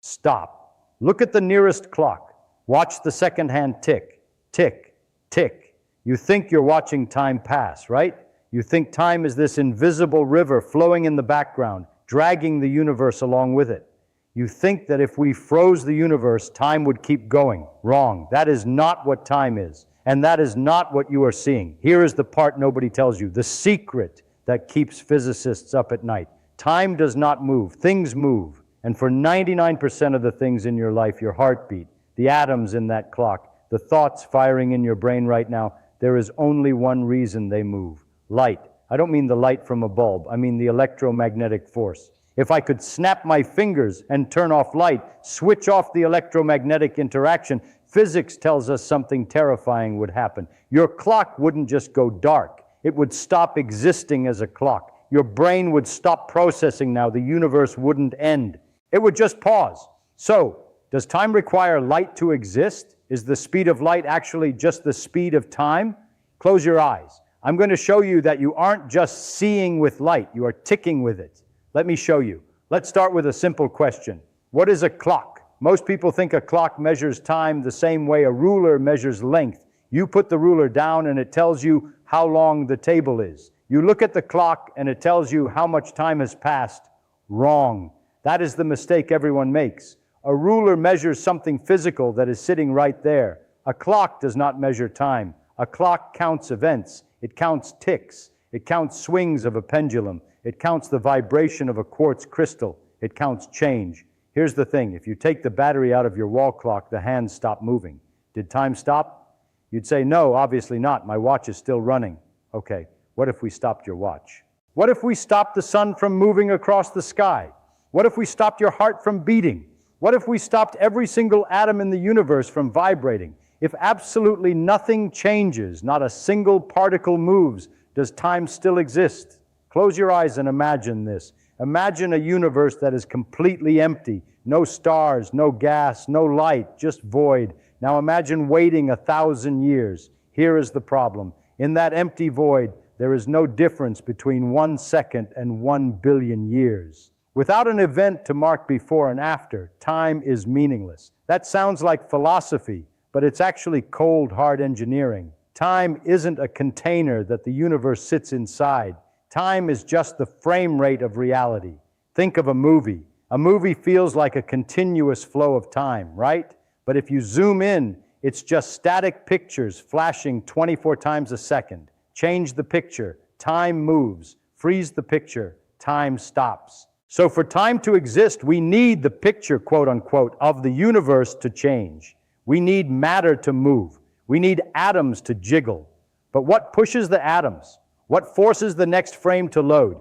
Stop. Look at the nearest clock. Watch the second hand tick, tick, tick. You think you're watching time pass, right? You think time is this invisible river flowing in the background, dragging the universe along with it. You think that if we froze the universe, time would keep going. Wrong. That is not what time is. And that is not what you are seeing. Here is the part nobody tells you, the secret that keeps physicists up at night. Time does not move. Things move. And for 99% of the things in your life, your heartbeat, the atoms in that clock, the thoughts firing in your brain right now, there is only one reason they move. Light. I don't mean the light from a bulb. I mean the electromagnetic force. If I could snap my fingers and turn off light, switch off the electromagnetic interaction, physics tells us something terrifying would happen. Your clock wouldn't just go dark. It would stop existing as a clock. Your brain would stop processing now. The universe wouldn't end. It would just pause. So, does time require light to exist? Is the speed of light actually just the speed of time? Close your eyes. I'm going to show you that you aren't just seeing with light. You are ticking with it. Let me show you. Let's start with a simple question. What is a clock? Most people think a clock measures time the same way a ruler measures length. You put the ruler down and it tells you how long the table is. You look at the clock and it tells you how much time has passed. Wrong. That is the mistake everyone makes. A ruler measures something physical that is sitting right there. A clock does not measure time. A clock counts events. It counts ticks. It counts swings of a pendulum. It counts the vibration of a quartz crystal. It counts change. Here's the thing. If you take the battery out of your wall clock, the hands stop moving. Did time stop? You'd say, no, obviously not. My watch is still running. Okay, what if we stopped your watch? What if we stopped the sun from moving across the sky? What if we stopped your heart from beating? What if we stopped every single atom in the universe from vibrating? If absolutely nothing changes, not a single particle moves, does time still exist? Close your eyes and imagine this. Imagine a universe that is completely empty. No stars, no gas, no light, just void. Now imagine waiting 1,000 years. Here is the problem. In that empty void, there is no difference between 1 second and 1 billion years. Without an event to mark before and after, time is meaningless. That sounds like philosophy, but it's actually cold, hard engineering. Time isn't a container that the universe sits inside. Time is just the frame rate of reality. Think of a movie. A movie feels like a continuous flow of time, right? But if you zoom in, it's just static pictures flashing 24 times a second. Change the picture, time moves. Freeze the picture, time stops. So for time to exist, we need the picture, quote unquote, of the universe to change. We need matter to move. We need atoms to jiggle. But what pushes the atoms? What forces the next frame to load?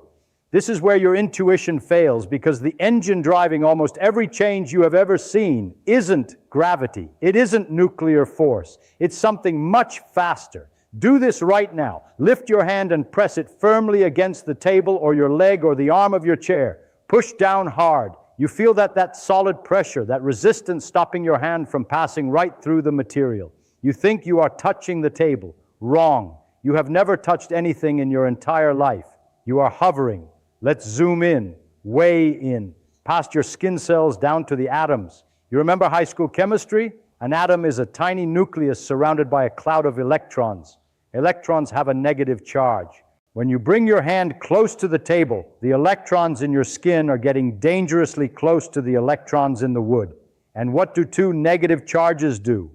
This is where your intuition fails, because the engine driving almost every change you have ever seen isn't gravity. It isn't nuclear force. It's something much faster. Do this right now. Lift your hand and press it firmly against the table or your leg or the arm of your chair. Push down hard. You feel that solid pressure, that resistance stopping your hand from passing right through the material. You think you are touching the table. Wrong. You have never touched anything in your entire life. You are hovering. Let's zoom in, way in, past your skin cells down to the atoms. You remember high school chemistry? An atom is a tiny nucleus surrounded by a cloud of electrons. Electrons have a negative charge. When you bring your hand close to the table, the electrons in your skin are getting dangerously close to the electrons in the wood. And what do two negative charges do?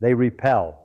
They repel.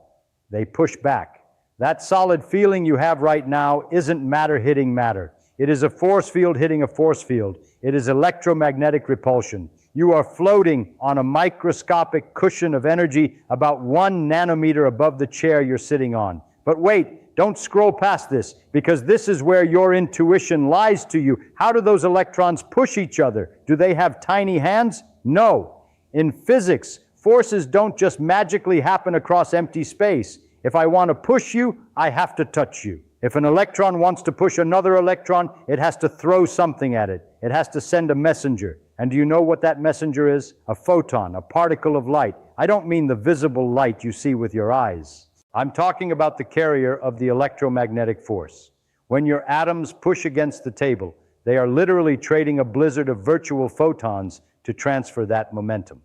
They push back. That solid feeling you have right now isn't matter hitting matter. It is a force field hitting a force field. It is electromagnetic repulsion. You are floating on a microscopic cushion of energy about 1 nanometer above the chair you're sitting on. But wait, don't scroll past this, because this is where your intuition lies to you. How do those electrons push each other? Do they have tiny hands? No. In physics, forces don't just magically happen across empty space. If I want to push you, I have to touch you. If an electron wants to push another electron, it has to throw something at it. It has to send a messenger. And do you know what that messenger is? A photon, a particle of light. I don't mean the visible light you see with your eyes. I'm talking about the carrier of the electromagnetic force. When your atoms push against the table, they are literally trading a blizzard of virtual photons to transfer that momentum.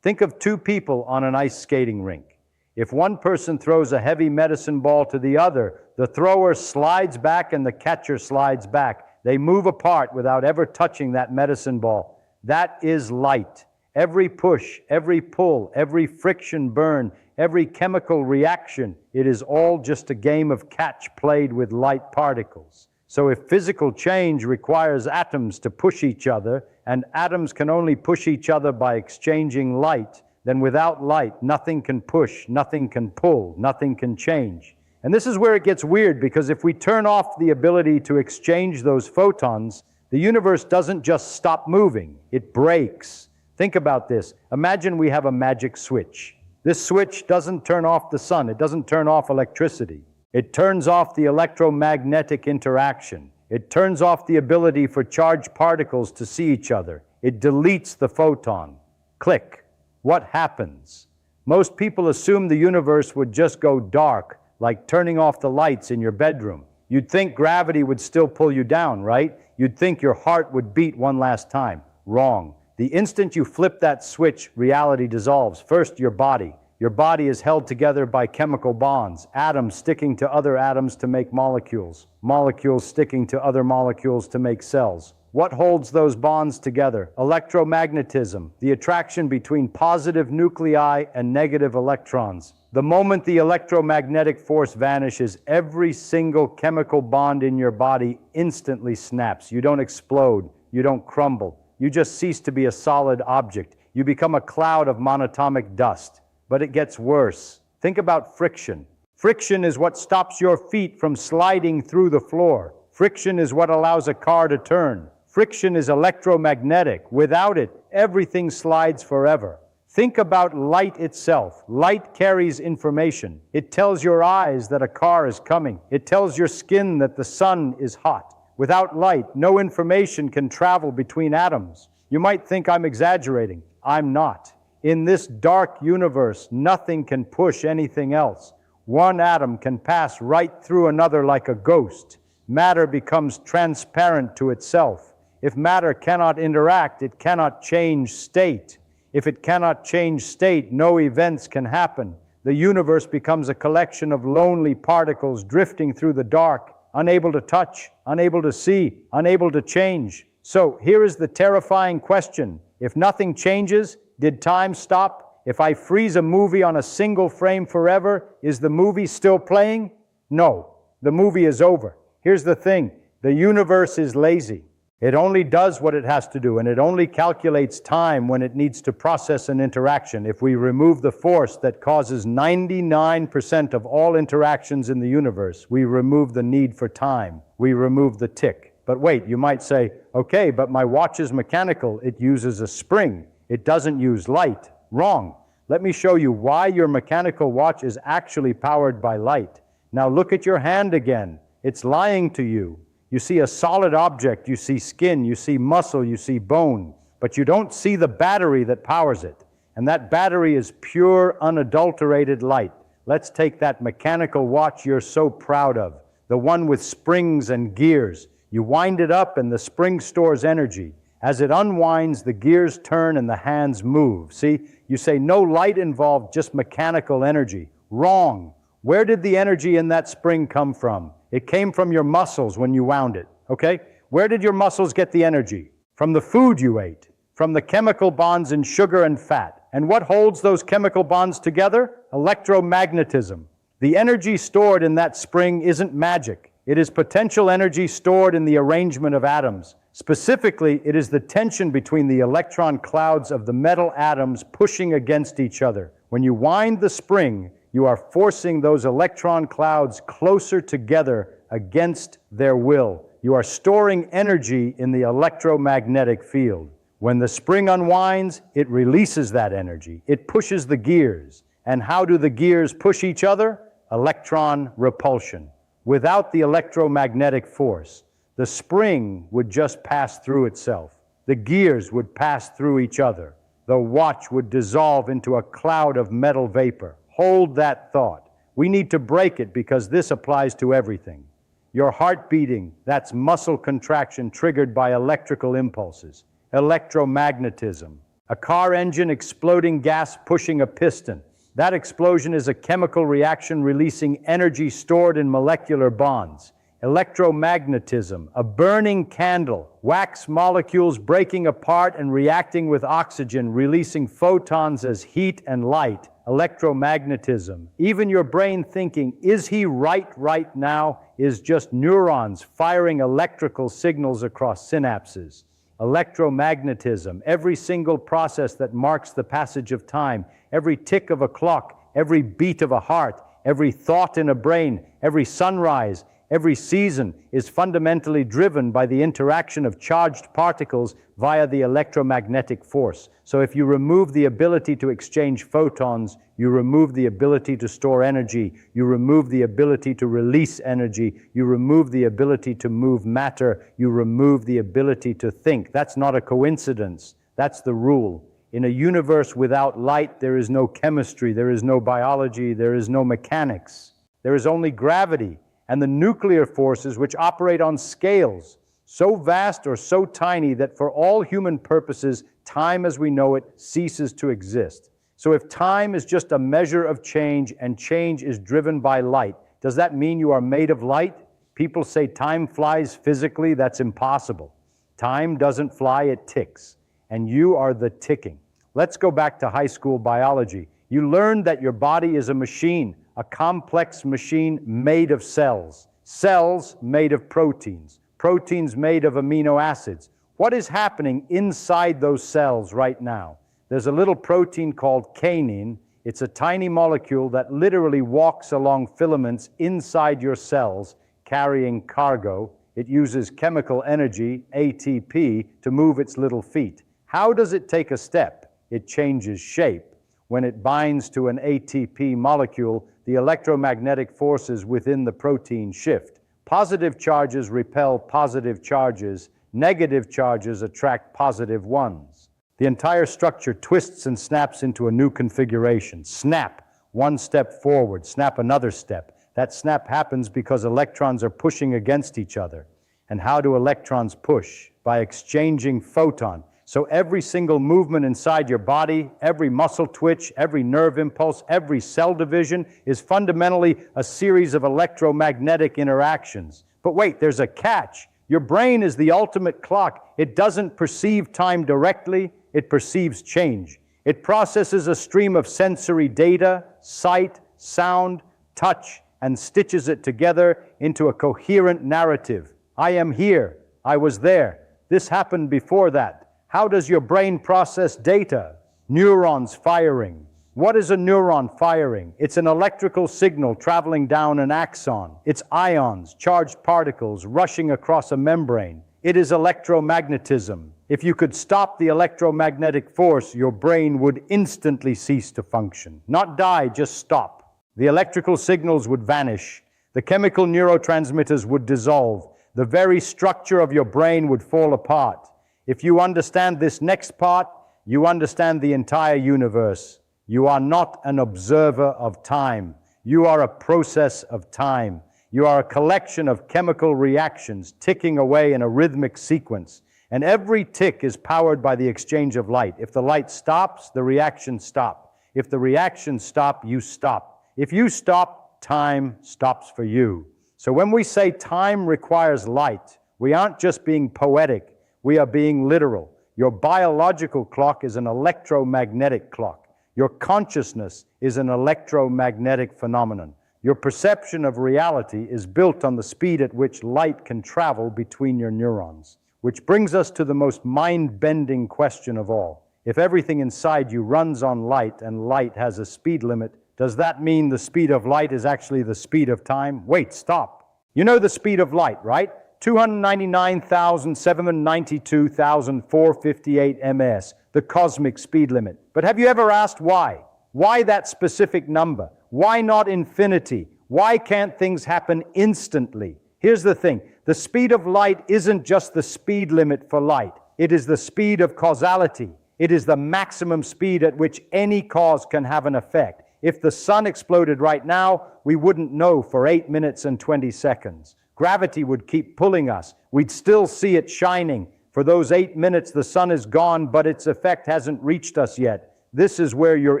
Think of two people on an ice skating rink. If one person throws a heavy medicine ball to the other, the thrower slides back and the catcher slides back. They move apart without ever touching that medicine ball. That is light. Every push, every pull, every friction burn, every chemical reaction, it is all just a game of catch played with light particles. So if physical change requires atoms to push each other, and atoms can only push each other by exchanging light, then without light, nothing can push, nothing can pull, nothing can change. And this is where it gets weird, because if we turn off the ability to exchange those photons, the universe doesn't just stop moving, it breaks. Think about this. Imagine we have a magic switch. This switch doesn't turn off the sun, it doesn't turn off electricity. It turns off the electromagnetic interaction. It turns off the ability for charged particles to see each other. It deletes the photon. Click. What happens? Most people assume the universe would just go dark, like turning off the lights in your bedroom. You'd think gravity would still pull you down, right? You'd think your heart would beat one last time. Wrong. The instant you flip that switch, reality dissolves. First, your body. Your body is held together by chemical bonds, atoms sticking to other atoms to make molecules, molecules sticking to other molecules to make cells. What holds those bonds together? Electromagnetism, the attraction between positive nuclei and negative electrons. The moment the electromagnetic force vanishes, every single chemical bond in your body instantly snaps. You don't explode, you don't crumble. You just cease to be a solid object. You become a cloud of monatomic dust. But it gets worse. Think about friction. Friction is what stops your feet from sliding through the floor. Friction is what allows a car to turn. Friction is electromagnetic. Without it, everything slides forever. Think about light itself. Light carries information. It tells your eyes that a car is coming. It tells your skin that the sun is hot. Without light, no information can travel between atoms. You might think I'm exaggerating. I'm not. In this dark universe, nothing can push anything else. One atom can pass right through another like a ghost. Matter becomes transparent to itself. If matter cannot interact, it cannot change state. If it cannot change state, no events can happen. The universe becomes a collection of lonely particles drifting through the dark, unable to touch, unable to see, unable to change. So here is the terrifying question. If nothing changes, did time stop? If I freeze a movie on a single frame forever, is the movie still playing? No, the movie is over. Here's the thing, the universe is lazy. It only does what it has to do, and it only calculates time when it needs to process an interaction. If we remove the force that causes 99% of all interactions in the universe, we remove the need for time. We remove the tick. But wait, you might say, okay, but my watch is mechanical. It uses a spring. It doesn't use light. Wrong. Let me show you why your mechanical watch is actually powered by light. Now look at your hand again. It's lying to you. You see a solid object, you see skin, you see muscle, you see bone, but you don't see the battery that powers it. And that battery is pure, unadulterated light. Let's take that mechanical watch you're so proud of, the one with springs and gears. You wind it up and the spring stores energy. As it unwinds, the gears turn and the hands move. See, you say no light involved, just mechanical energy. Wrong. Where did the energy in that spring come from? It came from your muscles when you wound it, okay? Where did your muscles get the energy? From the food you ate, from the chemical bonds in sugar and fat. And what holds those chemical bonds together? Electromagnetism. The energy stored in that spring isn't magic. It is potential energy stored in the arrangement of atoms. Specifically, it is the tension between the electron clouds of the metal atoms pushing against each other. When you wind the spring, you are forcing those electron clouds closer together against their will. You are storing energy in the electromagnetic field. When the spring unwinds, it releases that energy. It pushes the gears. And how do the gears push each other? Electron repulsion. Without the electromagnetic force, the spring would just pass through itself. The gears would pass through each other. The watch would dissolve into a cloud of metal vapor. Hold that thought. We need to break it because this applies to everything. Your heart beating, that's muscle contraction triggered by electrical impulses. Electromagnetism. A car engine exploding gas pushing a piston. That explosion is a chemical reaction releasing energy stored in molecular bonds. Electromagnetism, a burning candle, wax molecules breaking apart and reacting with oxygen, releasing photons as heat and light. Electromagnetism. Even your brain thinking, is he right now, is just neurons firing electrical signals across synapses. Electromagnetism, every single process that marks the passage of time, every tick of a clock, every beat of a heart, every thought in a brain, every sunrise, every season is fundamentally driven by the interaction of charged particles via the electromagnetic force. So if you remove the ability to exchange photons, you remove the ability to store energy, you remove the ability to release energy, you remove the ability to move matter, you remove the ability to think. That's not a coincidence. That's the rule. In a universe without light, there is no chemistry, there is no biology, there is no mechanics. There is only gravity and the nuclear forces which operate on scales so vast or so tiny that for all human purposes, time as we know it ceases to exist. So if time is just a measure of change and change is driven by light, does that mean you are made of light? People say time flies physically. That's impossible. Time doesn't fly, it ticks. And you are the ticking. Let's go back to high school biology. You learned that your body is a machine, a complex machine made of cells. Cells made of proteins. Proteins made of amino acids. What is happening inside those cells right now? There's a little protein called kainin. It's a tiny molecule that literally walks along filaments inside your cells, carrying cargo. It uses chemical energy, ATP, to move its little feet. How does it take a step? It changes shape. When it binds to an ATP molecule, the electromagnetic forces within the protein shift. Positive charges repel positive charges. Negative charges attract positive ones. The entire structure twists and snaps into a new configuration. Snap, one step forward, snap another step. That snap happens because electrons are pushing against each other. And how do electrons push? By exchanging photon. So every single movement inside your body, every muscle twitch, every nerve impulse, every cell division is fundamentally a series of electromagnetic interactions. But wait, there's a catch. Your brain is the ultimate clock. It doesn't perceive time directly, it perceives change. It processes a stream of sensory data, sight, sound, touch, and stitches it together into a coherent narrative. I am here. I was there. This happened before that. How does your brain process data? Neurons firing. What is a neuron firing? It's an electrical signal traveling down an axon. It's ions, charged particles, rushing across a membrane. It is electromagnetism. If you could stop the electromagnetic force, your brain would instantly cease to function. Not die, just stop. The electrical signals would vanish. The chemical neurotransmitters would dissolve. The very structure of your brain would fall apart. If you understand this next part, you understand the entire universe. You are not an observer of time. You are a process of time. You are a collection of chemical reactions ticking away in a rhythmic sequence. And every tick is powered by the exchange of light. If the light stops, the reactions stop. If the reactions stop, you stop. If you stop, time stops for you. So when we say time requires light, we aren't just being poetic. We are being literal. Your biological clock is an electromagnetic clock. Your consciousness is an electromagnetic phenomenon. Your perception of reality is built on the speed at which light can travel between your neurons. Which brings us to the most mind-bending question of all. If everything inside you runs on light and light has a speed limit, does that mean the speed of light is actually the speed of time? Wait, stop. You know the speed of light, right? 299,792,458 ms, the cosmic speed limit. But have you ever asked why? Why that specific number? Why not infinity? Why can't things happen instantly? Here's the thing. The speed of light isn't just the speed limit for light. It is the speed of causality. It is the maximum speed at which any cause can have an effect. If the sun exploded right now, we wouldn't know for 8 minutes and 20 seconds. Gravity would keep pulling us. We'd still see it shining For those 8 minutes, the sun is gone, but its effect hasn't reached us yet. This is where your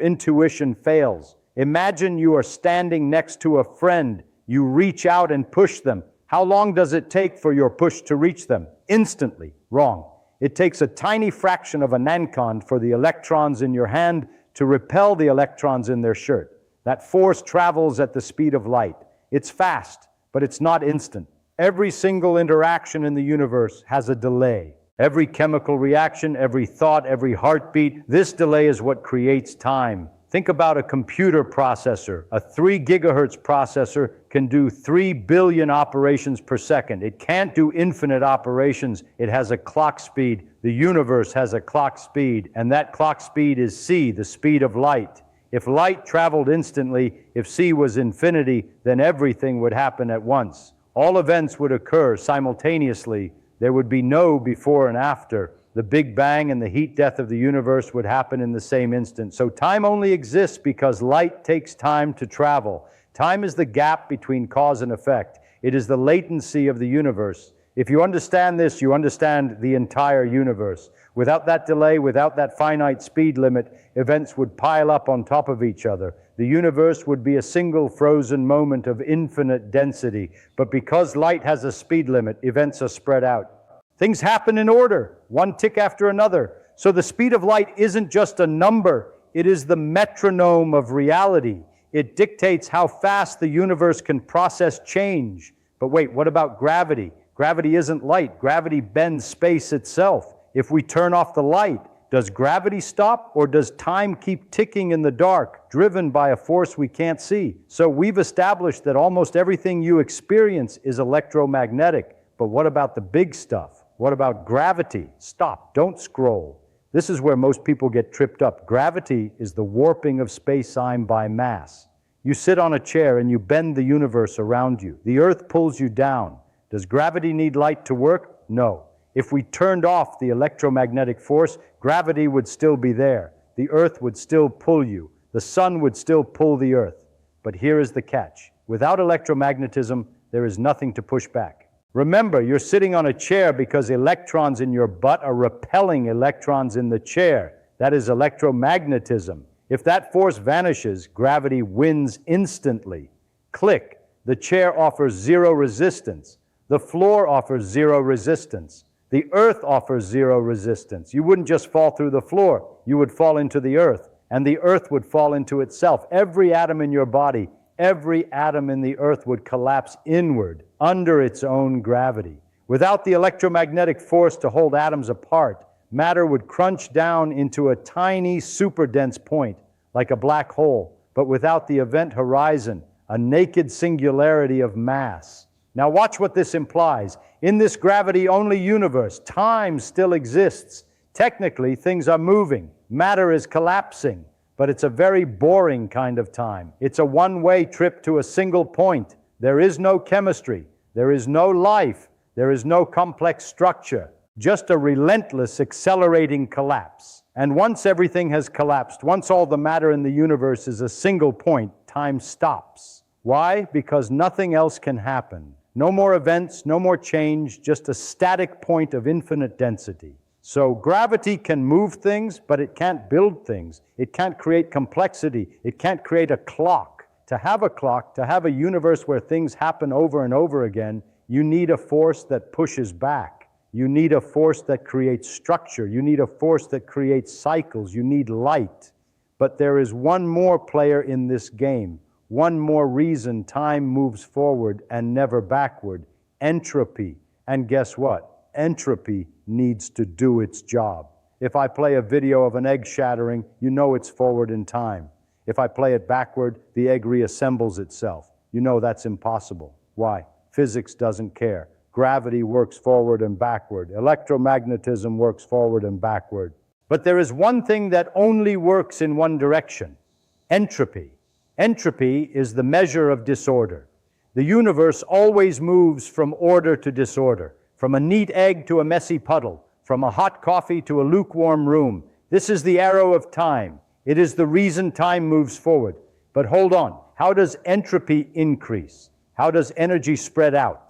intuition fails. Imagine you are standing next to a friend. You reach out and push them. How long does it take for your push to reach them? Instantly. Wrong. It takes a tiny fraction of a nancon for the electrons in your hand to repel the electrons in their shirt. That force travels at the speed of light. It's fast, but it's not instant. Every single interaction in the universe has a delay. Every chemical reaction, every thought, every heartbeat, this delay is what creates time. Think about a computer processor. A 3 gigahertz processor can do 3 billion operations per second. It can't do infinite operations. It has a clock speed. The universe has a clock speed, and that clock speed is c, the speed of light. If light traveled instantly, if c was infinity, then everything would happen at once. All events would occur simultaneously. There would be no before and after. The Big Bang and the heat death of the universe would happen in the same instant. So time only exists because light takes time to travel. Time is the gap between cause and effect. It is the latency of the universe. If you understand this, you understand the entire universe. Without that delay, without that finite speed limit, events would pile up on top of each other. The universe would be a single frozen moment of infinite density. But because light has a speed limit, events are spread out. Things happen in order, one tick after another. So the speed of light isn't just a number, it is the metronome of reality. It dictates how fast the universe can process change. But wait, what about gravity? Gravity isn't light. Gravity bends space itself. If we turn off the light, does gravity stop, or does time keep ticking in the dark, driven by a force we can't see? So we've established that almost everything you experience is electromagnetic. But what about the big stuff? What about gravity? Stop, don't scroll. This is where most people get tripped up. Gravity is the warping of space-time by mass. You sit on a chair and you bend the universe around you. The Earth pulls you down. Does gravity need light to work? No. If we turned off the electromagnetic force, gravity would still be there. The Earth would still pull you. The sun would still pull the Earth. But here is the catch. Without electromagnetism, there is nothing to push back. Remember, you're sitting on a chair because electrons in your butt are repelling electrons in the chair. That is electromagnetism. If that force vanishes, gravity wins instantly. Click. The chair offers zero resistance. The floor offers zero resistance. The Earth offers zero resistance. You wouldn't just fall through the floor. You would fall into the Earth, and the Earth would fall into itself. Every atom in your body, every atom in the Earth would collapse inward under its own gravity. Without the electromagnetic force to hold atoms apart, matter would crunch down into a tiny superdense point, like a black hole, but without the event horizon, a naked singularity of mass. Now watch what this implies. In this gravity-only universe, time still exists. Technically, things are moving. Matter is collapsing. But it's a very boring kind of time. It's a one-way trip to a single point. There is no chemistry. There is no life. There is no complex structure. Just a relentless, accelerating collapse. And once everything has collapsed, once all the matter in the universe is a single point, time stops. Why? Because nothing else can happen. No more events, no more change, just a static point of infinite density. So gravity can move things, but it can't build things. It can't create complexity. It can't create a clock. To have a clock, to have a universe where things happen over and over again, you need a force that pushes back. You need a force that creates structure. You need a force that creates cycles. You need light. But there is one more player in this game. One more reason time moves forward and never backward. Entropy. And guess what? Entropy needs to do its job. If I play a video of an egg shattering, you know it's forward in time. If I play it backward, the egg reassembles itself. You know that's impossible. Why? Physics doesn't care. Gravity works forward and backward. Electromagnetism works forward and backward. But there is one thing that only works in one direction: entropy. Entropy is the measure of disorder. The universe always moves from order to disorder, from a neat egg to a messy puddle, from a hot coffee to a lukewarm room. This is the arrow of time. It is the reason time moves forward. But hold on, how does entropy increase? How does energy spread out?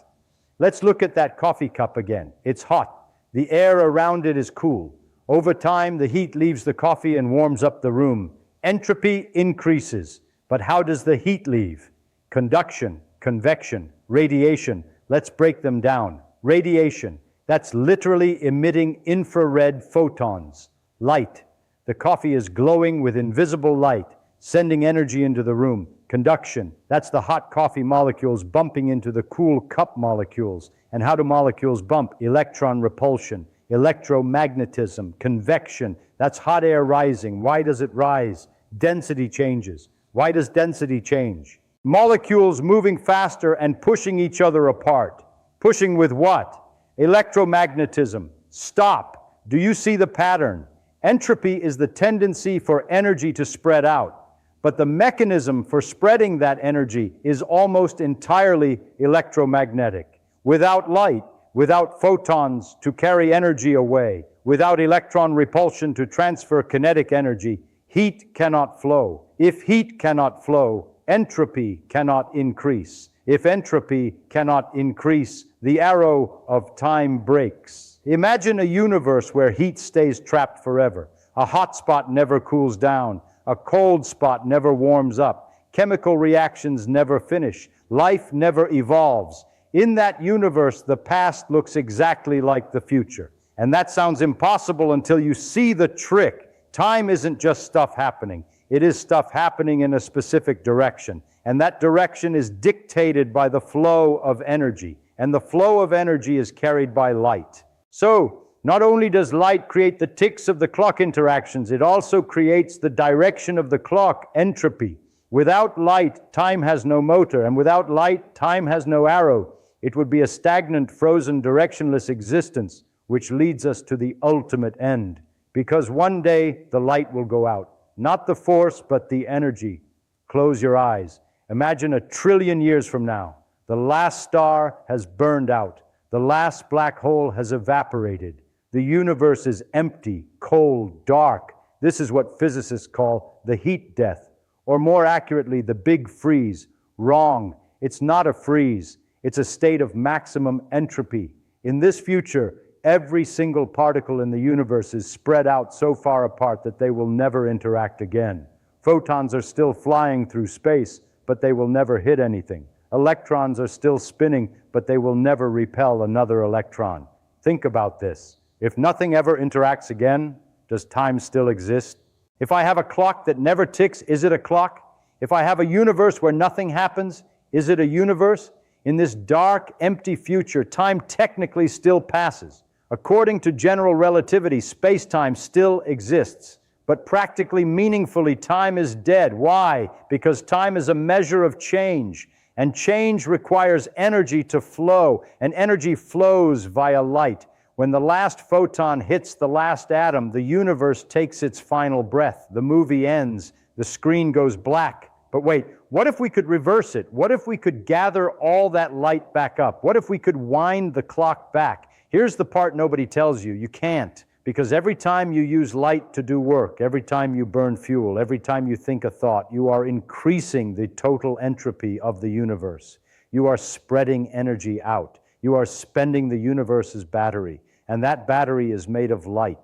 Let's look at that coffee cup again. It's hot. The air around it is cool. Over time, the heat leaves the coffee and warms up the room. Entropy increases. But how does the heat leave? Conduction, convection, radiation. Let's break them down. Radiation, that's literally emitting infrared photons. Light. The coffee is glowing with invisible light, sending energy into the room. Conduction, that's the hot coffee molecules bumping into the cool cup molecules. And how do molecules bump? Electron repulsion, electromagnetism, convection, that's hot air rising. Why does it rise? Density changes. Why does density change? Molecules moving faster and pushing each other apart. Pushing with what? Electromagnetism. Stop. Do you see the pattern? Entropy is the tendency for energy to spread out. But the mechanism for spreading that energy is almost entirely electromagnetic. Without light, without photons to carry energy away, without electron repulsion to transfer kinetic energy, heat cannot flow. If heat cannot flow, entropy cannot increase. If entropy cannot increase, the arrow of time breaks. Imagine a universe where heat stays trapped forever. A hot spot never cools down. A cold spot never warms up. Chemical reactions never finish. Life never evolves. In that universe, the past looks exactly like the future. And that sounds impossible until you see the trick. Time isn't just stuff happening. It is stuff happening in a specific direction. And that direction is dictated by the flow of energy. And the flow of energy is carried by light. So, not only does light create the ticks of the clock interactions, it also creates the direction of the clock, entropy. Without light, time has no motor, and without light, time has no arrow. It would be a stagnant, frozen, directionless existence, which leads us to the ultimate end. Because one day, the light will go out. Not the force, but the energy. Close your eyes. Imagine 1 trillion years from now. The last star has burned out. The last black hole has evaporated. The universe is empty, cold, dark. This is what physicists call the heat death, or more accurately, the big freeze. Wrong. It's not a freeze. It's a state of maximum entropy. In this future, every single particle in the universe is spread out so far apart that they will never interact again. Photons are still flying through space, but they will never hit anything. Electrons are still spinning, but they will never repel another electron. Think about this. If nothing ever interacts again, does time still exist? If I have a clock that never ticks, is it a clock? If I have a universe where nothing happens, is it a universe? In this dark, empty future, time technically still passes. According to general relativity, space-time still exists. But practically, meaningfully, time is dead. Why? Because time is a measure of change. And change requires energy to flow. And energy flows via light. When the last photon hits the last atom, the universe takes its final breath. The movie ends. The screen goes black. But wait, what if we could reverse it? What if we could gather all that light back up? What if we could wind the clock back? Here's the part nobody tells you. You can't. Because every time you use light to do work, every time you burn fuel, every time you think a thought, you are increasing the total entropy of the universe. You are spreading energy out. You are spending the universe's battery. And that battery is made of light.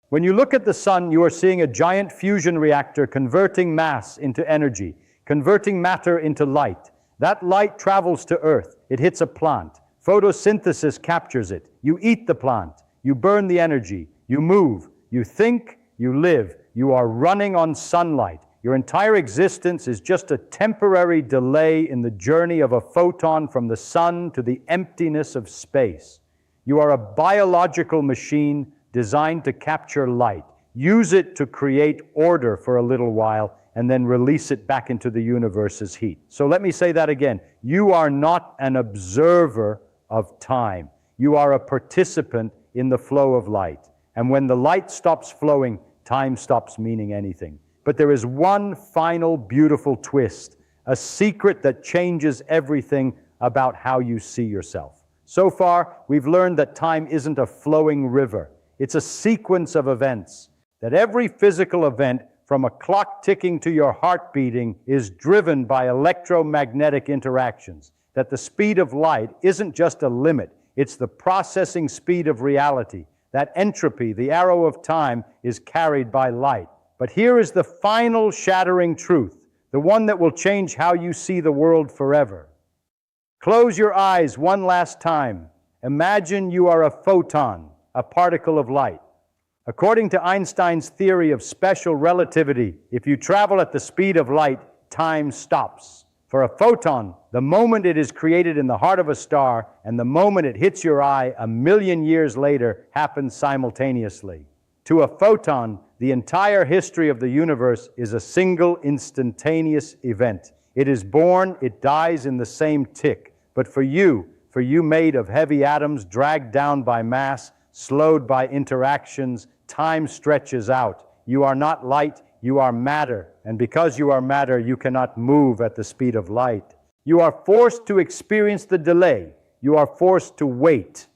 When you look at the sun, you are seeing a giant fusion reactor converting mass into energy, converting matter into light. That light travels to Earth. It hits a plant. Photosynthesis captures it. You eat the plant. You burn the energy. You move. You think. You live. You are running on sunlight. Your entire existence is just a temporary delay in the journey of a photon from the sun to the emptiness of space. You are a biological machine designed to capture light. Use it to create order for a little while, and then release it back into the universe's heat. So let me say that again. You are not an observer of time. You are a participant in the flow of light. And when the light stops flowing, time stops meaning anything. But there is one final beautiful twist, a secret that changes everything about how you see yourself. So far, we've learned that time isn't a flowing river. It's a sequence of events. That every physical event, from a clock ticking to your heart beating, is driven by electromagnetic interactions. That the speed of light isn't just a limit. It's the processing speed of reality. That entropy, the arrow of time, is carried by light. But here is the final shattering truth, the one that will change how you see the world forever. Close your eyes one last time. Imagine you are a photon, a particle of light. According to Einstein's theory of special relativity, if you travel at the speed of light, time stops. For a photon, the moment it is created in the heart of a star and the moment it hits your eye 1,000,000 years later happens simultaneously. To a photon, the entire history of the universe is a single instantaneous event. It is born, it dies in the same tick. But for you made of heavy atoms dragged down by mass, slowed by interactions, time stretches out. You are not light, you are matter, and because you are matter, you cannot move at the speed of light. You are forced to experience the delay. You are forced to wait.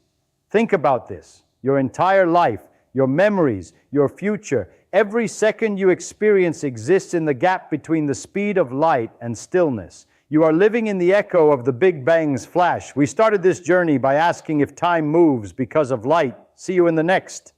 Think about this. Your entire life, your memories, your future, every second you experience exists in the gap between the speed of light and stillness. You are living in the echo of the Big Bang's flash. We started this journey by asking if time moves because of light. See you in the next.